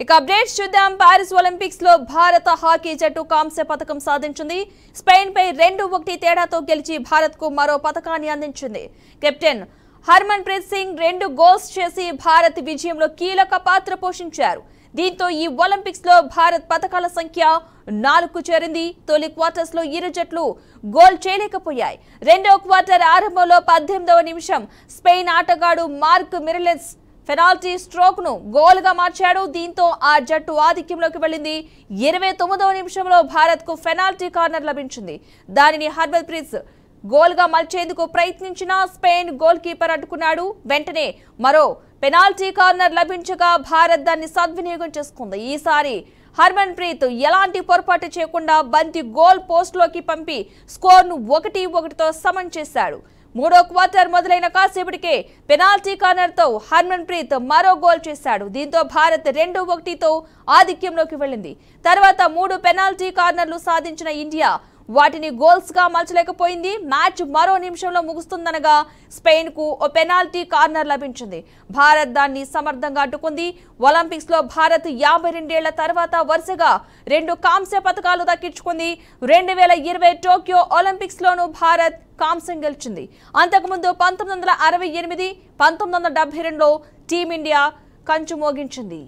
ఇక అప్డేట్స్ చూద్దాం. Paris Olympics లో భారత హాకీ జట్టు కాంస్య పతకం సాధించింది. స్పెయిన్ పై 2-1 తేడాతో గెలిచి భారత్ కు మరో పతకాన్ని అందించింది. కెప్టెన్ హర్మన్ ప్రీత్ సింగ్ 2 గోల్స్ చేసి భారత్ విజయంలో కీలక పాత్ర పోషించారు. దీంతో ఈ ఒలింపిక్స్ లో భారత్ పతకాల సంఖ్య 4కు చేరింది. తొలి క్వార్టర్స్ లో ఇరు జట్లు గోల్ చేయలేకపోయాయి. రెండో క్వార్టర్ ఆరంభంలో 18వ నిమిషం స్పెయిన్ ఆటగాడు మార్క్ మిరెలెస్ పెనాల్టీ స్ట్రోక్ ను గోల్ గా మార్చాడు. దీంతో ఆ జట్టు ఆధిక్యంలోకి వెళ్లింది. 29వ నిమిషంలో భారత్ కు పెనాల్టీ కార్నర్ లభించింది. దానిని హర్మన్ ప్రీత్ గోల్ గా మలిచేందుకు ప్రయత్నించిన స్పెయిన్ గోల్ కీపర్ అడ్డుకున్నాడు. వెంటనే మరో పెనాల్టీ కార్నర్ లభించగా భారత్ దాన్ని సద్వినియోగం చేసుకుంది. ఈసారి హర్మన్ ప్రీత్ ఎలాంటి పొరపాటు చేయకుండా బంతి గోల్ పోస్ట్ లోకి పంపి స్కోర్ ను 1-1తో సమం చేశాడు. మూడో క్వార్టర్ మొదలైన కాసేపటికే పెనాల్టీ కార్నర్ తో హర్మన్ ప్రీత్ మరో గోల్ చేశాడు. దీంతో భారత్ 2-1తో ఆధిక్యంలోకి వెళ్ళింది. తర్వాత 3 పెనాల్టీ కార్నర్లు సాధించిన ఇండియా వాటిని గోల్స్ గా మలచలేకపోయింది. మ్యాచ్ మరో నిమిషంలో ముగుస్తుందనగా స్పెయిన్ కు ఓ పెనాల్టీ కార్నర్ లభించింది. భారత్ దాన్ని సమర్థంగా అడ్డుకుంది. ఒలింపిక్స్ లో భారత్ 52 ఏళ్ల తర్వాత వరుసగా 2 కాంస్య పతకాలు దక్కించుకుంది. 2020 టోక్యో ఒలింపిక్స్ లోనూ భారత్ కాంస్యం గెలిచింది. అంతకుముందు 1968, 1972లో టీమిండియా కంచు మోగించింది.